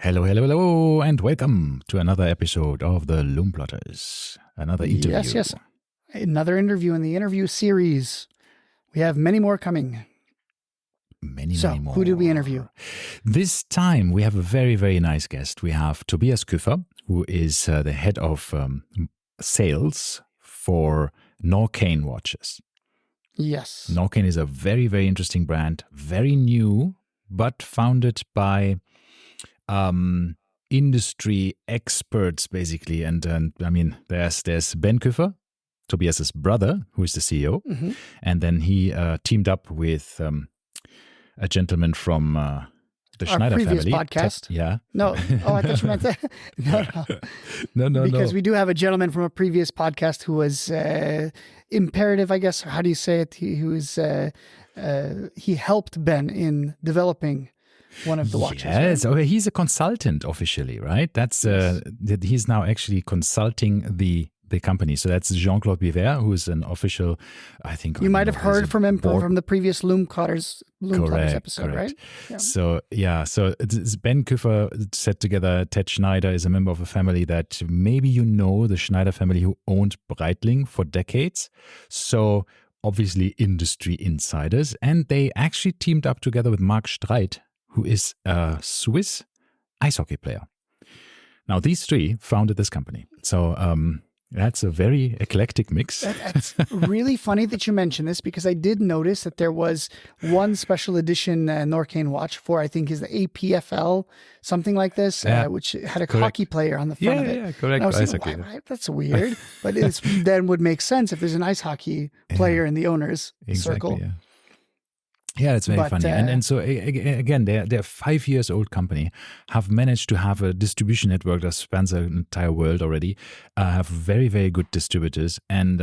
Hello, hello, hello, and welcome to another episode of the Lume Plotters. Another interview. Yes. Another interview in the interview series. We have many more coming. Many more. Who did we interview? This time we have a very, very nice guest. We have Tobias Kueffer, who is the head of sales for Norqain watches. Yes. Norqain is a very, very interesting brand, very new, but founded by industry experts, basically. And I mean, there's Ben Kueffer, Tobias's brother, who is the CEO. Mm-hmm. And then he teamed up with a gentleman from the Our Schneider previous family. podcast. Yeah. No. Oh, I thought you meant that. No. Because we do have a gentleman from a previous podcast who was imperative, I guess. How do you say it? He helped Ben in developing one of the watches. Yes, right? he's a consultant officially, right? That's he's now actually consulting the company. So that's Jean-Claude Biver, who is an official, I think. You might have heard from him from the previous Lume Plotters episode, correct. Right? Yeah. So Ben Kueffer set together. Ted Schneider is a member of a family that maybe you know, the Schneider family, who owned Breitling for decades. So obviously industry insiders. And they actually teamed up together with Marc Streit, who is a Swiss ice hockey player. Now, these three founded this company. So that's a very eclectic mix. That's really funny that you mention this, because I did notice that there was one special edition Norqain watch for, I think, is the APFL, something like this, which had a hockey player on the front of it. Yeah, correct. And I was thinking, why, that's weird. But it then would make sense if there's an ice hockey player in the owner's circle. Yeah. Yeah, it's very funny. And so, again, they're a 5 years old company, have managed to have a distribution network that spans the entire world already, have very, very good distributors. And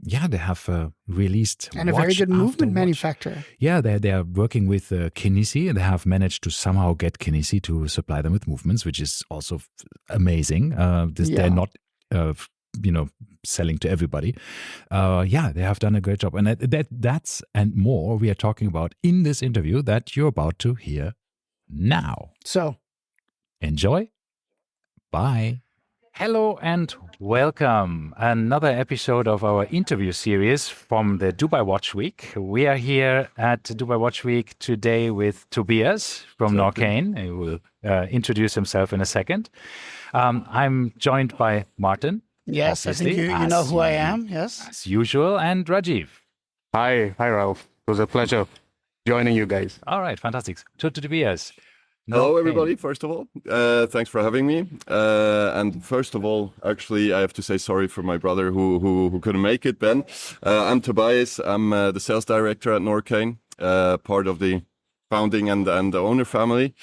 they have released and a very good movement manufacturer. Yeah, they are working with Kinesi, and they have managed to somehow get Kinesi to supply them with movements, which is also amazing. They're not selling to everybody. They have done a great job. And that's and more we are talking about in this interview that you're about to hear now. So enjoy. Bye. Hello and welcome. Another episode of our interview series from the Dubai Watch Week. We are here at Dubai Watch Week today with Tobias from Norqain. He will introduce himself in a second. I'm joined by Martin. Yes, obviously, I think you know who I am. Yes, as usual, and Rajiv. Hi, Ralph. It was a pleasure joining you guys. All right, fantastic. To Tobias. Hello, everybody. First of all, thanks for having me. And first of all, actually, I have to say sorry for my brother who couldn't make it, Ben. I'm Tobias. I'm the sales director at Norqain, part of the founding and the owner family.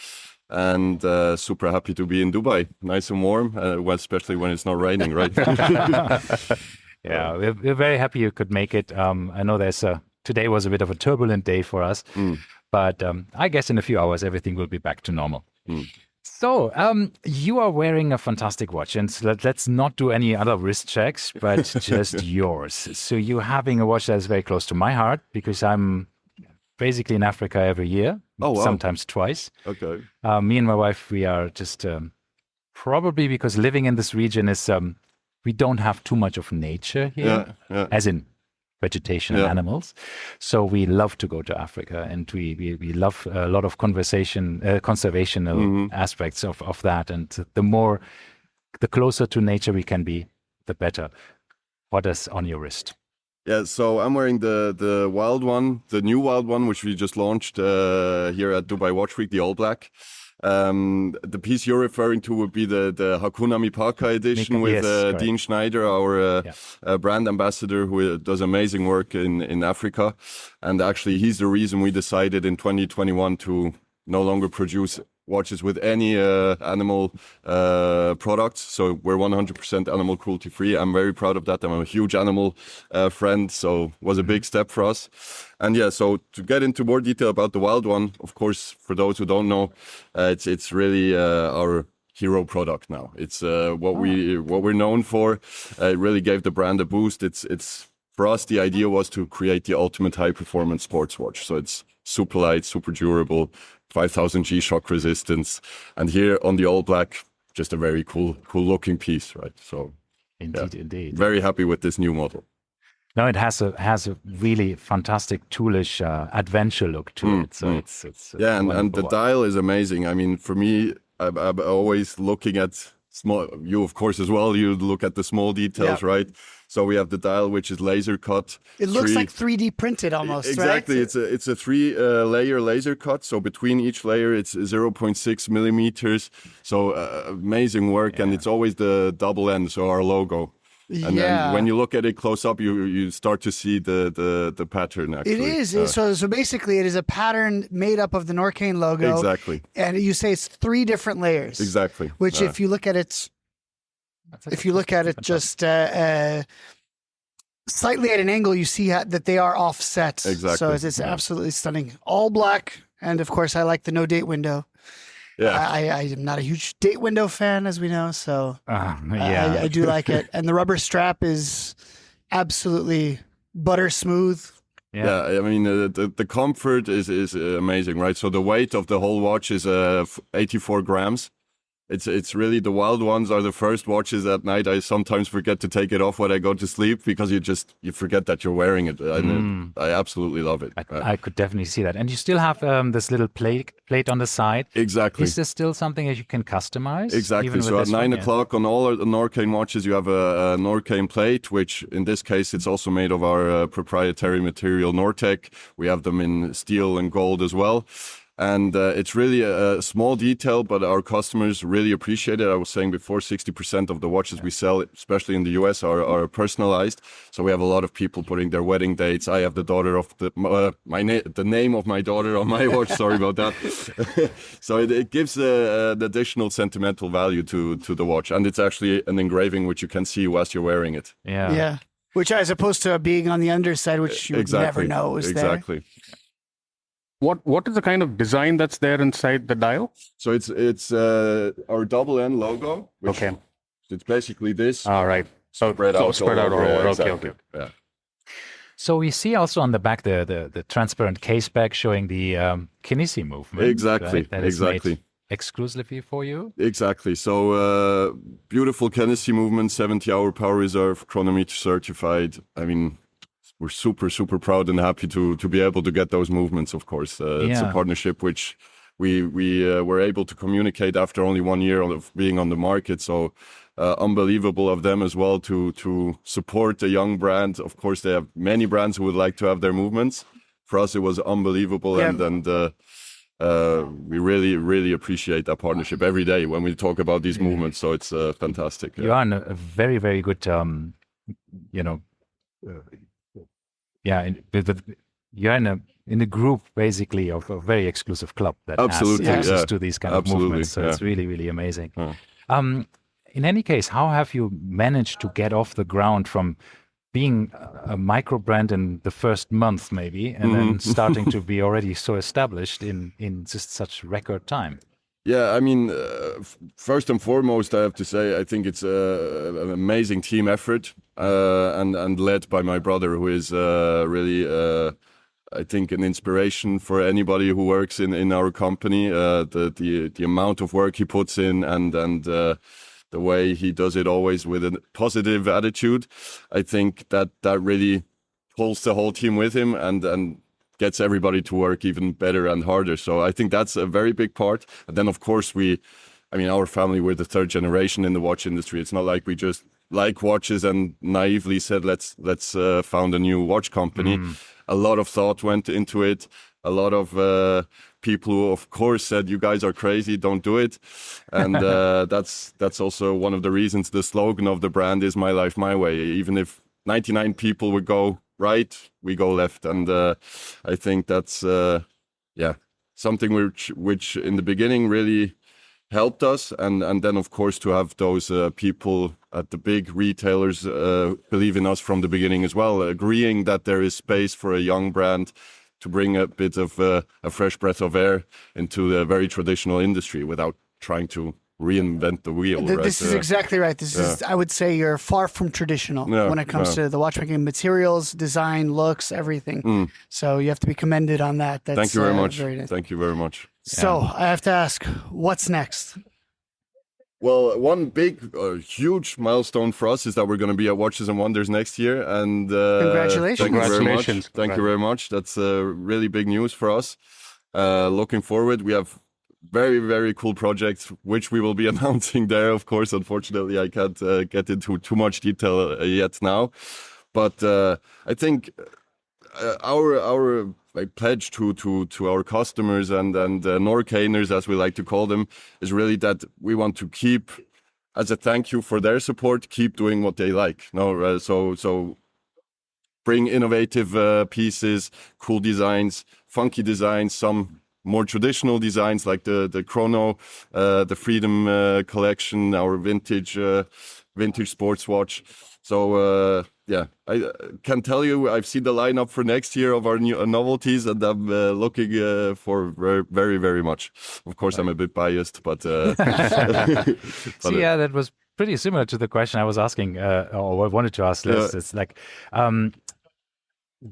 And super happy to be in Dubai. Nice and warm, especially when it's not raining, right? Yeah, we're very happy you could make it. I know today was a bit of a turbulent day for us, but I guess in a few hours everything will be back to normal. So you are wearing a fantastic watch, and let's not do any other wrist checks, but just yours. So you're having a watch that is very close to my heart, because I'm basically in Africa every year. Oh, wow. Sometimes twice. Okay. Me and my wife, we are just probably because living in this region is we don't have too much of nature here, as in vegetation and animals. So we love to go to Africa, and we love a lot of conservational aspects of that. And the closer to nature we can be, the better. What is on your wrist? Yeah, so I'm wearing the wild one, the new wild one, which we just launched here at Dubai Watch Week, the all black. The piece you're referring to would be the Hakuna Mipaka edition with Dean Schneider, our brand ambassador, who does amazing work in Africa. And actually, he's the reason we decided in 2021 to no longer produce watches with any animal products. So we're 100% animal cruelty free. I'm very proud of that. I'm a huge animal friend, so it was a big step for us. And so to get into more detail about the wild one, of course, for those who don't know, it's really our hero product now. It's what we're known for. It really gave the brand a boost. It's for us, the idea was to create the ultimate high-performance sports watch. So it's super light, super durable, 5,000 G shock resistance. And here on the all black, just a very cool looking piece, right? So indeed. Very happy with this new model. No, it has a really fantastic toolish adventure look to it. So it's and the dial is amazing. I mean, for me, I'm always looking at small. You of course as well. You look at the small details, right? So we have the dial, which is laser cut. It looks like 3D printed almost. Exactly. Right? It's a 3-layer laser cut. So between each layer, it's 0.6 millimeters. So amazing work, and it's always the double end. So our logo. And then when you look at it close up, you start to see the pattern, actually. It is. So basically, it is a pattern made up of the Norqain logo. Exactly. And you say it's 3 different layers. Exactly. Which, if you look at it, just slightly at an angle, you see that they are offset. Exactly. So it's absolutely stunning. All black. And of course, I like the no date window. Yeah, I am not a huge date window fan, as we know, so I do like it. And the rubber strap is absolutely butter smooth. Yeah, I mean the comfort is amazing, right? So the weight of the whole watch is 84 grams. It's really, the wild ones are the first watches at night. I sometimes forget to take it off when I go to sleep because you forget that you're wearing it. I absolutely love it. I could definitely see that. And you still have this little plate on the side. Exactly. Is this still something that you can customize? Exactly. So at 9 o'clock on all the Norqain watches, you have a Norqain plate, which in this case, it's also made of our proprietary material, Nortec. We have them in steel and gold as well. And it's really a small detail, but our customers really appreciate it. I was saying before, 60% of the watches we sell, especially in the US, are personalized. So we have a lot of people putting their wedding dates. I have the daughter of the name of my daughter on my watch. Sorry about that. So it gives an additional sentimental value to the watch, and it's actually an engraving which you can see whilst you're wearing it. Yeah. Which, as opposed to being on the underside, which you would never know is there. Exactly. What is the kind of design that's there inside the dial? So it's our double N logo. Okay. It's basically this. All right. So spread out all over. Yeah, Okay, exactly. okay. Yeah. So we see also on the back the transparent case back showing the Kinesi movement. Exactly. Right? That is Exactly. made exclusively for you. Exactly. So beautiful Kinesi movement, 70-hour power reserve, chronometer certified. I mean, we're super, super proud and happy to be able to get those movements, of course. It's a partnership which we were able to communicate after only 1 year of being on the market. So unbelievable of them as well to support a young brand. Of course, they have many brands who would like to have their movements. For us, it was unbelievable. Yeah. And we really, really appreciate that partnership every day when we talk about these movements. So it's fantastic. You are in a very, very good, you're in a group basically of a very exclusive club that Absolutely, has access to these kind of movements. So it's really, really amazing. In any case, how have you managed to get off the ground from being a micro brand in the first month maybe, and then starting to be already so established in just such record time? Yeah, I mean, first and foremost, I have to say, I think it's an amazing team effort and led by my brother, who is really, I think, an inspiration for anybody who works in our company. The amount of work he puts in and the way he does it always with a positive attitude, I think that really pulls the whole team with him and gets everybody to work even better and harder. So I think that's a very big part. And then, of course, our family, we're the third generation in the watch industry. It's not like we just like watches and naively said, let's found a new watch company. A lot of thought went into it. A lot of people who, of course, said, you guys are crazy, don't do it. And that's also one of the reasons the slogan of the brand is My Life, My Way. Even if 99 people would go right, we go left. And I think that's something which in the beginning really helped us, and then of course to have those people at the big retailers believe in us from the beginning as well, agreeing that there is space for a young brand to bring a bit of a fresh breath of air into the very traditional industry without trying to reinvent the wheel. This is exactly right. This is, I would say, you're far from traditional when it comes to the watchmaking materials, design, looks, everything. So you have to be commended on that. That's, Thank you very much. Very nice. Thank you very much. So I have to ask, what's next? Well, one big, huge milestone for us is that we're going to be at Watches and Wonders next year. And congratulations! Thank you very much. Congratulations. Thank you very much. That's really big news for us. Looking forward, we have very, very cool projects, which we will be announcing there. Of course, unfortunately, I can't get into too much detail yet now. But I think our pledge to our customers and Norqainers, as we like to call them, is really that we want to keep, as a thank you for their support, keep doing what they like. No, so bring innovative pieces, cool designs, funky designs, some more traditional designs like the Chrono, the Freedom collection, our vintage sports watch. So I can tell you I've seen the lineup for next year of our new novelties, and I'm looking for very, very much. Of course, I'm a bit biased, but See, that was pretty similar to the question I was asking, or I wanted to ask. It's like,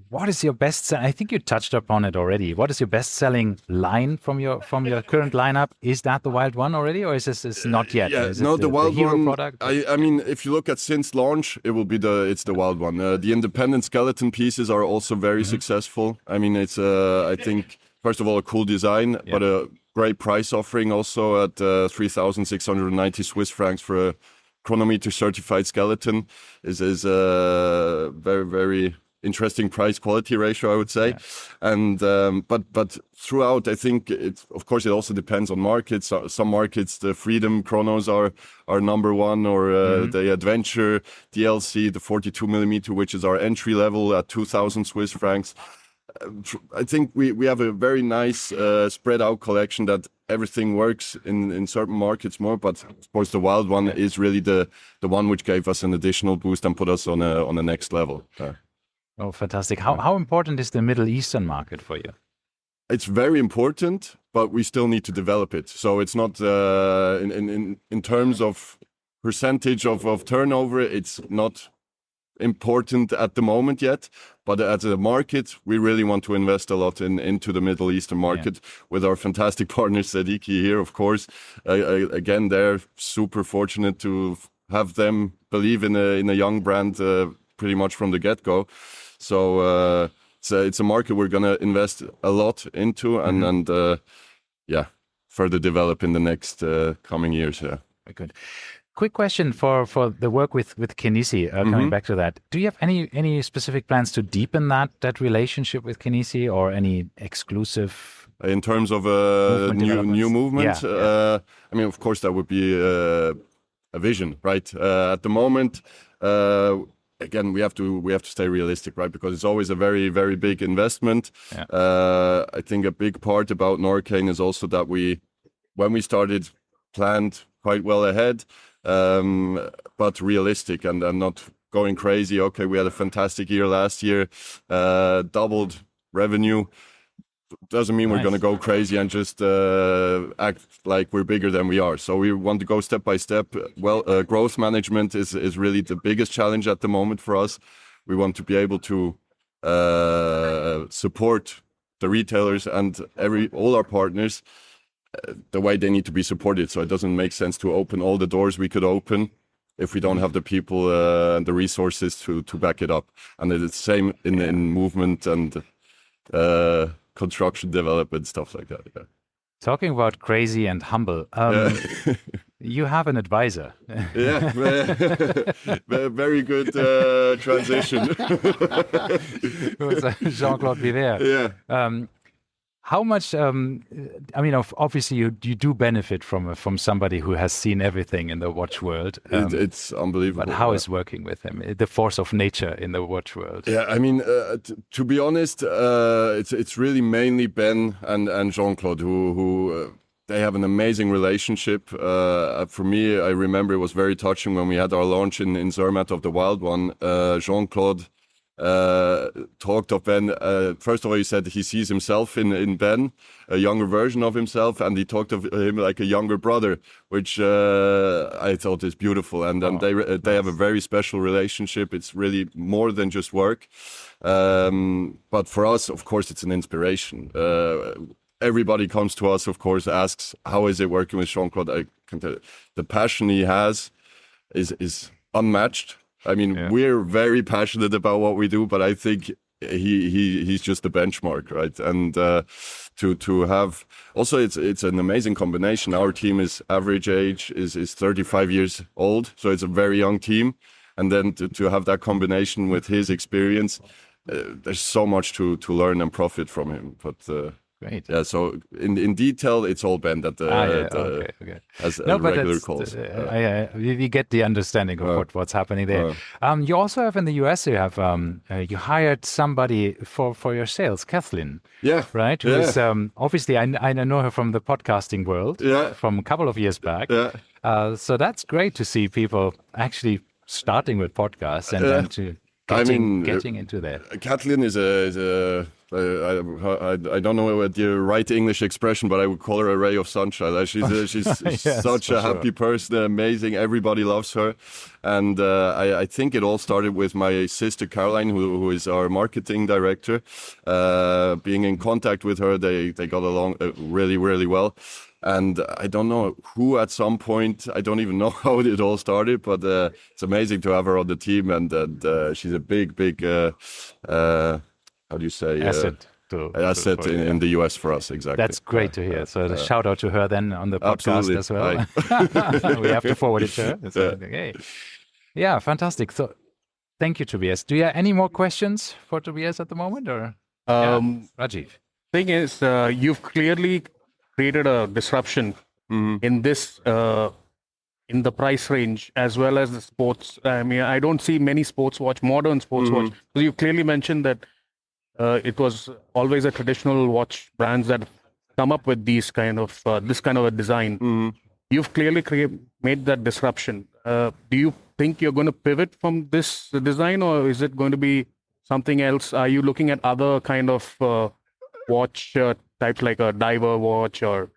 what is your best? I think you touched upon it already. What is your best-selling line from your current lineup? Is that the Wild One already, or is this not yet? Yeah, is no, it the Wild Hero One. Product? I mean, if you look at since launch, it will be it's the Wild One. The independent skeleton pieces are also very successful. I mean, it's I think first of all a cool design, but a great price offering also at 3,690 Swiss francs for a chronometer certified skeleton is very, very interesting price quality ratio, I would say. And but throughout, I think of course it also depends on markets. Some markets the Freedom chronos are number one, or the Adventure DLC, the 42 millimeter, which is our entry level at 2,000 Swiss francs. I think we have a very nice spread out collection that everything works in certain markets more, but of course the Wild One is really the one which gave us an additional boost and put us on a next level. Oh, fantastic. How important is the Middle Eastern market for you? It's very important, but we still need to develop it. So it's not in terms of percentage of turnover, it's not important at the moment yet. But as a market, we really want to invest a lot into the Middle Eastern market with our fantastic partner Sediki here, of course. Again, they're super fortunate to have them believe in a young brand pretty much from the get-go. So it's a market we're going to invest a lot into and further develop in the next coming years. Yeah. Very good. Quick question for the work with Kenissi, coming back to that. Do you have any specific plans to deepen that relationship with Kenissi, or any exclusive? In terms of new movement? I mean, of course, that would be a vision, right? At the moment, again, we have to stay realistic, right? Because it's always a very, very big investment. I think a big part about Norqain is also that when we started, planned quite well ahead, but realistic and not going crazy. Okay, we had a fantastic year last year, doubled revenue. Doesn't mean we're going to go crazy and just act like we're bigger than we are. So we want to go step by step. Well, growth management is really the biggest challenge at the moment for us. We want to be able to support the retailers and all our partners the way they need to be supported. So it doesn't make sense to open all the doors we could open if we don't have the people and the resources to back it up. And it's the same in movement and construction development, stuff like that. Yeah. Talking about crazy and humble, you have an advisor. Yeah, very good transition. Jean-Claude Viver. Yeah. How much? I mean, obviously, you do benefit from somebody who has seen everything in the watch world. It's unbelievable. But how is working with him? The force of nature in the watch world. Yeah, I mean, to be honest, it's really mainly Ben and Jean-Claude who they have an amazing relationship. For me, I remember it was very touching when we had our launch in Zermatt of the Wild One. Jean-Claude talked of Ben. First of all, he said he sees himself in Ben, a younger version of himself, and he talked of him like a younger brother, which I thought is beautiful. And they have a very special relationship. It's really more than just work. But for us, of course, it's an inspiration. Everybody comes to us, of course, asks, how is it working with Jean-Claude? I can tell you, the passion he has is unmatched. I mean, we're very passionate about what we do, but I think he's just the benchmark, right? And to have also, it's an amazing combination. Our team is average age is 35 years old, so it's a very young team. And then to have that combination with his experience, there's so much to learn and profit from him. But great. Yeah, so in detail, it's all Ben at okay. As a regular calls. We get the understanding of what's happening there. You also have in the US, you have you hired somebody for your sales, Kathleen. Yeah. Right? Who is obviously, I know her from the podcasting world from a couple of years back. Yeah. So that's great to see people actually starting with podcasts and then to getting into that. Kathleen is I don't know what the right English expression, but I would call her a ray of sunshine. She's Yes, such a happy person, amazing. Everybody loves her, and I think it all started with my sister Caroline, who is our marketing director. Being in contact with her, they got along really, really well. And I don't know who at some point, I don't even know how it all started, but it's amazing to have her on the team. And she's a big, how do you say? Asset. Asset in the US for us, exactly. That's great to hear. So the shout out to her then on the podcast as well. We have to forward it to her. So, okay. Yeah, fantastic. So thank you, Tobias. Do you have any more questions for Tobias at the moment? Or Rajiv? Thing is, you've clearly created a disruption in this in the price range as well as the sports. I mean, I don't see many modern sports watch. So you clearly mentioned that it was always a traditional watch brands that come up with these kind of this kind of a design. You've clearly made that disruption. Do you think you're going to pivot from this design, or is it going to be something else? Are you looking at other kind of watch types like a diver watch or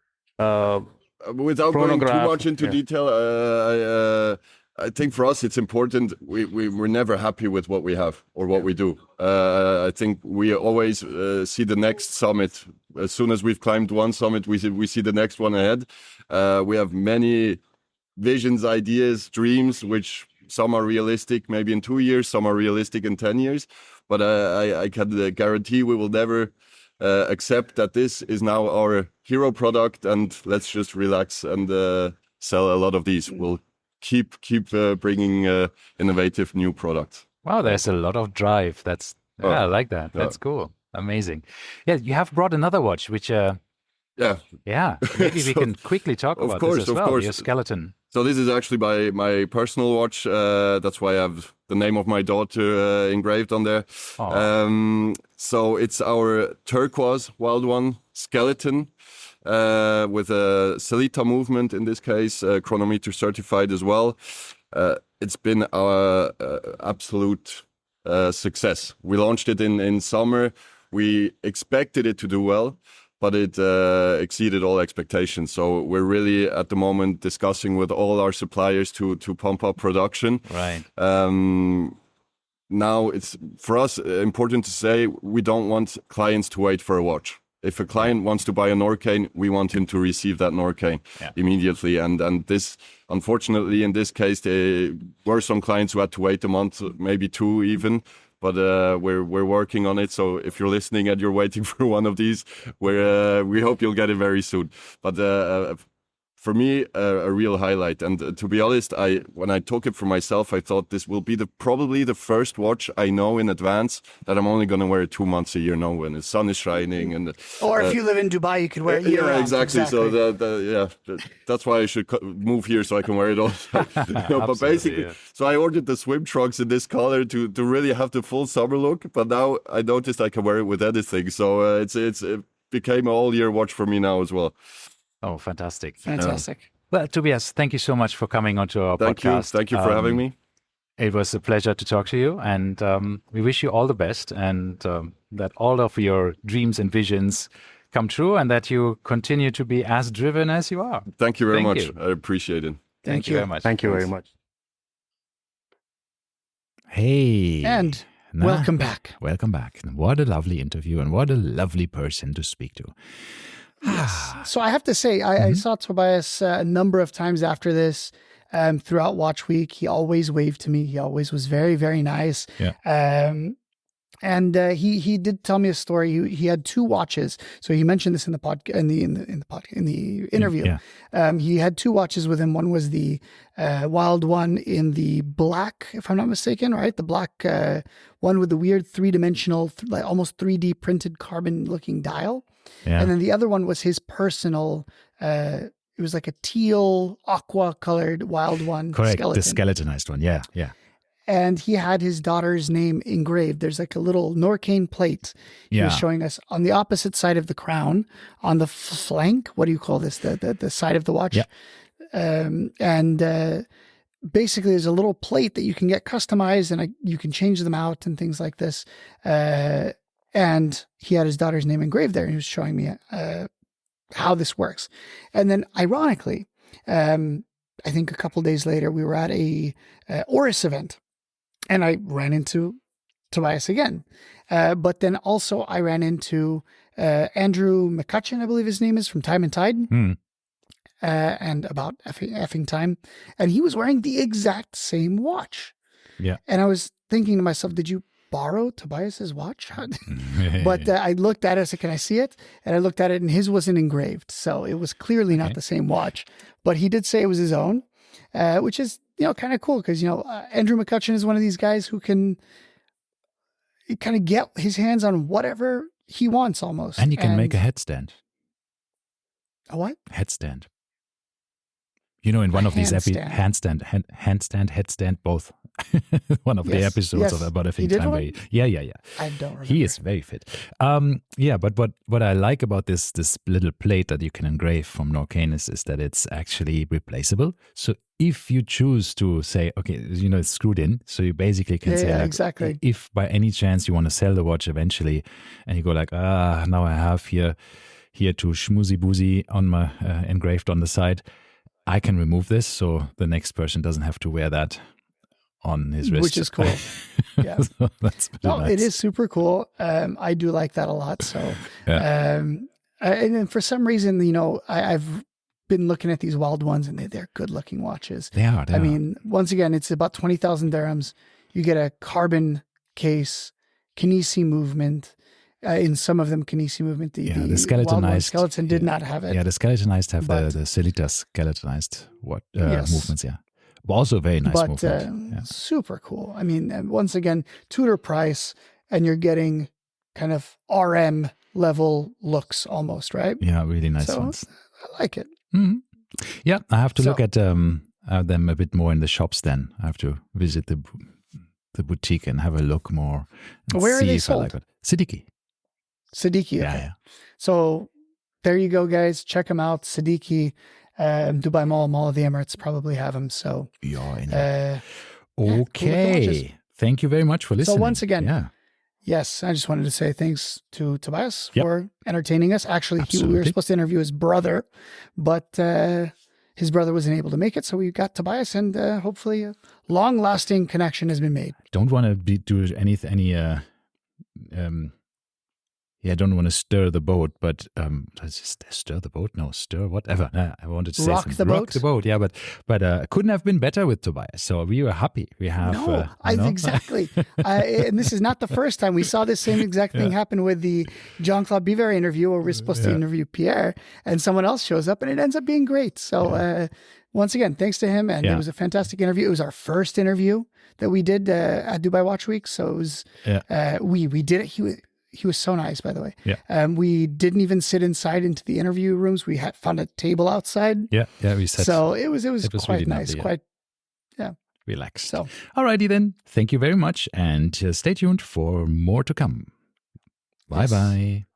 without going too much into detail, I think for us it's important. We're never happy with what we have or what we do. I think we always see the next summit. As soon as we've climbed one summit, we see the next one ahead. We have many visions, ideas, dreams, which some are realistic maybe in 2 years, some are realistic in 10 years. But I can guarantee we will never accept that this is now our hero product and let's just relax and sell a lot of these. We'll keep bringing innovative new products. Wow, there's a lot of drive. I like that. That's cool. Amazing. Yeah, you have brought another watch, which maybe we can quickly talk about this as well. Your skeleton. So this is actually my personal watch. That's why I have the name of my daughter engraved on there. So it's our turquoise Wild One skeleton with a Celita movement, in this case, chronometer certified as well. It's been our absolute success. We launched it in summer. We expected it to do well, but it exceeded all expectations. So we're really at the moment discussing with all our suppliers to pump up production. Right. Now it's for us important to say we don't want clients to wait for a watch. If a client wants to buy a Norqain, we want him to receive that Norqain immediately. And this, unfortunately, in this case, there were some clients who had to wait a month, maybe 2 even. But we're working on it. So if you're listening and you're waiting for one of these, we hope you'll get it very soon. But for me, a real highlight. And to be honest, when I took it for myself, I thought this will be probably the first watch I know in advance that I'm only going to wear it 2 months a year now when the sun is shining. Or if you live in Dubai, you could wear it year round. Exactly. So that's why I should move here so I can wear it all. But basically, so I ordered the swim trunks in this color to really have the full summer look. But now I noticed I can wear it with anything. So it became an all-year watch for me now as well. Oh, fantastic. Fantastic. Well, Tobias, thank you so much for coming onto our podcast. Thank you for having me. It was a pleasure to talk to you, and we wish you all the best, and that all of your dreams and visions come true, and that you continue to be as driven as you are. Thank you very much. I appreciate it. Thank you very much. Thank you very much. Hey. And welcome back. Welcome back. What a lovely interview, and what a lovely person to speak to. Yes. So I have to say, I saw Tobias a number of times after this. Throughout Watch Week, he always waved to me. He always was very, very nice. Yeah. And he did tell me a story. He had 2 watches. So he mentioned this in the interview. Yeah. He had 2 watches with him. One was the Wild one in the black, if I'm not mistaken, right? The black one with the weird 3-dimensional, like almost 3D printed carbon looking dial. Yeah. And then the other one was his personal. It was like a teal, aqua colored Wild one. Correct. Skeleton. The skeletonized one. Yeah. Yeah. And he had his daughter's name engraved. There's like a little Norqain plate he was showing us on the opposite side of the crown, on the flank. What do you call this? The side of the watch. Yeah. Basically, there's a little plate that you can get customized, and you can change them out and things like this. And he had his daughter's name engraved there, and he was showing me how this works. And then, ironically, I think a couple days later, we were at a Oris event, and I ran into Tobias again. But then also I ran into Andrew McCutcheon, I believe his name is, from Time and Tide, and about effing time. And he was wearing the exact same watch. Yeah. And I was thinking to myself, did you borrow Tobias's watch? But I looked at it, I said, can I see it? And I looked at it, and his wasn't engraved. So it was clearly not the same watch. But he did say it was his own, which is, kind of cool because, Andrew McCutcheon is one of these guys who can kind of get his hands on whatever he wants almost. And you can make a headstand. A what? Headstand. In one of these handstand, headstand, both. One of the episodes of About Effing Time. Yeah. I don't remember. He is very fit. But what I like about this little plate that you can engrave from Norqain is that it's actually replaceable. So if you choose to say, okay, it's screwed in, so you basically can say, exactly. If by any chance you want to sell the watch eventually, and you go like, now I have here to schmoozy boozy on my engraved on the side, I can remove this, so the next person doesn't have to wear that on his wrist. Which is cool. Yeah. So that's nice. It is super cool. I do like that a lot. So, and then for some reason, I've been looking at these Wild ones, and they're good looking watches. They are. I mean, once again, it's about 20,000 dirhams. You get a carbon case, Kinesi movement. In some of them, Kinesi movement. The skeletonized skeleton did not have it. Yeah, the skeletonized have the Celita skeletonized movements. Yeah, but also very nice movement. Super cool. I mean, once again, Tudor price, and you're getting kind of RM level looks almost, right? Yeah, really nice ones. I like it. Mm-hmm. Yeah, I have to look at them a bit more in the shops. Then I have to visit the boutique and have a look more. Where are they sold? Siddiqui. Siddiqui. Okay. Yeah. So there you go, guys. Check them out. Siddiqui, Dubai Mall of the Emirates probably have them. So okay. Thank you very much for listening. So once again, yes, I just wanted to say thanks to Tobias for entertaining us. Actually, we were supposed to interview his brother, but his brother wasn't able to make it. So we got Tobias, and hopefully a long-lasting connection has been made. Don't want to do I don't want to stir the boat, but stir the boat? No, stir whatever. I wanted to say rock the boat. Yeah, but couldn't have been better with Tobias. So we were happy. We have exactly. And this is not the first time. We saw this same exact thing happen with the Jean-Claude Biver interview, where we're supposed to interview Pierre, and someone else shows up, and it ends up being great. So once again, thanks to him, and it was a fantastic interview. It was our first interview that we did at Dubai Watch Week. So it was we did it. He was so nice, by the way. Yeah. We didn't even sit inside into the interview rooms. We found a table outside. Yeah. We sat. So it was quite really nice. Lovely, quite relaxed. So alrighty then. Thank you very much, and stay tuned for more to come. Bye bye.